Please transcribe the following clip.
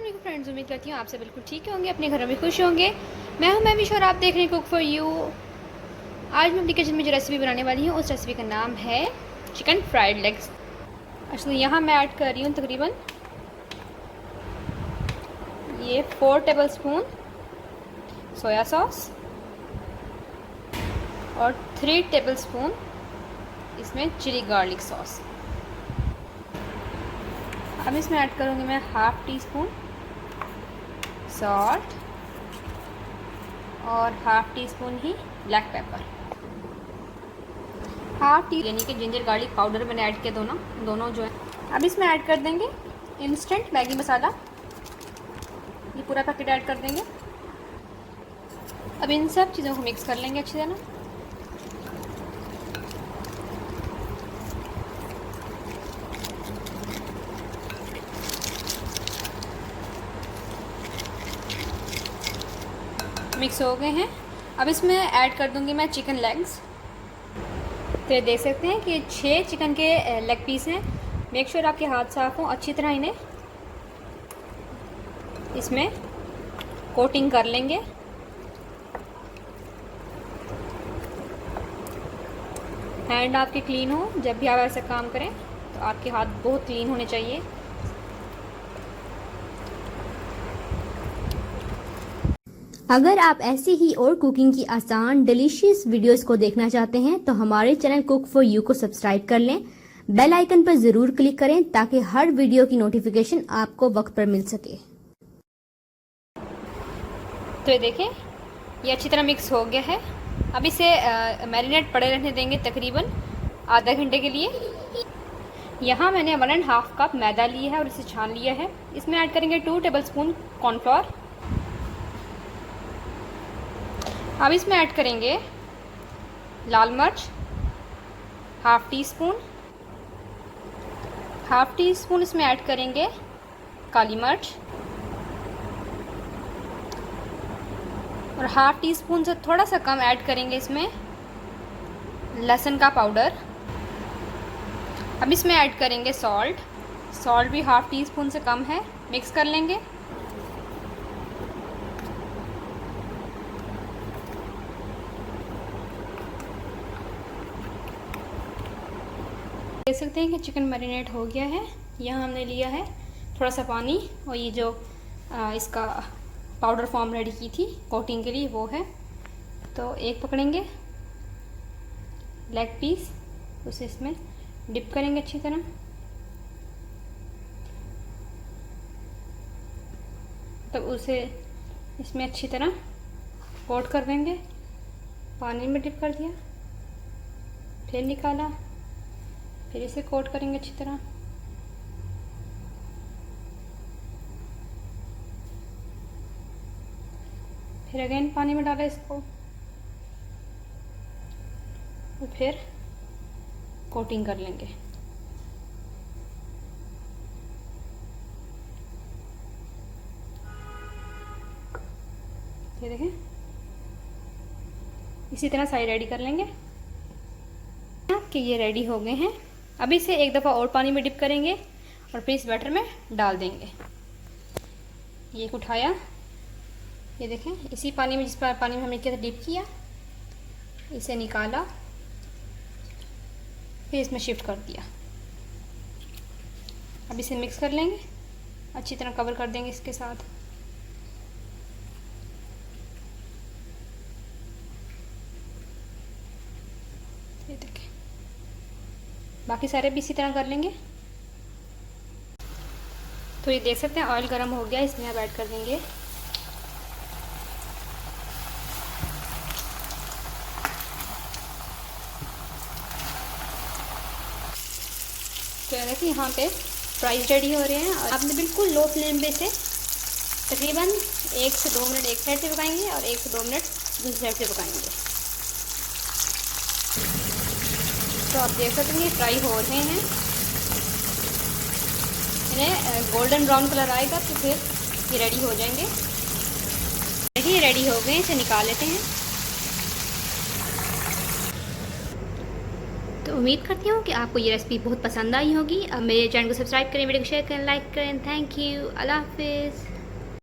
वालेकुम फ्रेंड्स, उम्मीद करती हूँ आप सब बिल्कुल ठीक होंगे, अपने घरों में खुश होंगे। मैं हूँ महविश और आप देख रहे हैं कुक फॉर यू। आज मैं अपनी किचन में जो रेसिपी बनाने वाली हूँ उस रेसिपी का नाम है चिकन फ्राइड लेग्स। एक्चुअली यहाँ मैं ऐड कर रही हूँ तकरीबन ये 4 टेबलस्पून सोया सॉस और 3 टेबलस्पून इसमें चिली गार्लिक सॉस। अब इसमें ऐड करूँगी मैं हाफ़ टी स्पून सॉल्ट और हाफ़ टी स्पून ही ब्लैक पेपर, हाफ़ टी यानी कि जिंजर गार्लिक पाउडर मैंने ऐड किया दोनों जो है। अब इसमें ऐड कर देंगे इंस्टेंट मैगी मसाला, ये पूरा पैकेट ऐड कर देंगे। अब इन सब चीज़ों को मिक्स कर लेंगे अच्छी तरह। मिक्स हो गए हैं। अब इसमें ऐड कर दूंगी मैं चिकन लेग्स। तो ये देख सकते हैं कि 6 चिकन के लेग पीस हैं। मेक श्योर आपके हाथ साफ हों, अच्छी तरह इन्हें इसमें कोटिंग कर लेंगे। हैंड आपके क्लीन हो, जब भी आप ऐसा काम करें तो आपके हाथ बहुत क्लीन होने चाहिए। अगर आप ऐसे ही और कुकिंग की आसान डिलीशियस वीडियोस को देखना चाहते हैं तो हमारे चैनल कुक फॉर यू को सब्सक्राइब कर लें। बेल आइकन पर जरूर क्लिक करें ताकि हर वीडियो की नोटिफिकेशन आपको वक्त पर मिल सके। तो ये देखें, ये अच्छी तरह मिक्स हो गया है। अब इसे मैरिनेट पड़े रहने देंगे तकरीबन आधा घंटे के लिए। यहाँ मैंने 1.5 कप मैदा लिया है और इसे छान लिया है। इसमें ऐड करेंगे 2 टेबलस्पून कॉर्नफ्लोर। अब इसमें ऐड करेंगे लाल मिर्च हाफ़ टी स्पून इसमें ऐड करेंगे काली मिर्च और हाफ़ टी स्पून से थोड़ा सा कम ऐड करेंगे इसमें लहसुन का पाउडर। अब इसमें ऐड करेंगे सॉल्ट भी हाफ़ टी स्पून से कम है। मिक्स कर लेंगे। देख सकते हैं कि चिकन मैरिनेट हो गया है। यहाँ हमने लिया है थोड़ा सा पानी और ये जो इसका पाउडर फॉर्म रेडी की थी कोटिंग के लिए वो है। तो एक पकड़ेंगे लेग पीस, उसे इसमें डिप करेंगे अच्छी तरह। तब उसे इसमें अच्छी तरह कोट कर देंगे। पानी में डिप कर दिया, फिर निकाला, फिर इसे कोट करेंगे अच्छी तरह। फिर अगेन पानी में डाला इसको और फिर कोटिंग कर लेंगे। ये देखें, इसी तरह साइड रेडी कर लेंगे कि ये रेडी हो गए हैं। अब इसे एक दफ़ा और पानी में डिप करेंगे और फिर इस बैटर में डाल देंगे। ये उठाया, ये देखें, इसी पानी में, जिस पानी में हमने क्या डिप किया, इसे निकाला, फिर इसमें शिफ्ट कर दिया। अब इसे मिक्स कर लेंगे, अच्छी तरह कवर कर देंगे इसके साथ। ये देखें, बाकी सारे भी इसी तरह कर लेंगे। तो ये देख सकते हैं ऑयल गर्म हो गया, इसमें अब ऐड कर देंगे तो देखिए यहाँ पे फ्राइज रेडी हो रहे हैं और आपने बिल्कुल लो फ्लेम पे से तकरीबन 1 से 2 मिनट एक साइड से पकाएंगे और 1 से 2 मिनट दूसरी साइड से पकाएंगे। तो आप देख सकते हैं फ्राई हो रहे हैं। इन्हें गोल्डन ब्राउन कलर आएगा तो फिर ये रेडी हो जाएंगे। देखिए रेडी हो गए, इसे निकाल लेते हैं। तो उम्मीद करती हूँ कि आपको ये रेसिपी बहुत पसंद आई होगी। अब मेरे चैनल को सब्सक्राइब करें, वीडियो को शेयर करें, लाइक करें। थैंक यू, अल्लाह हाफिज़।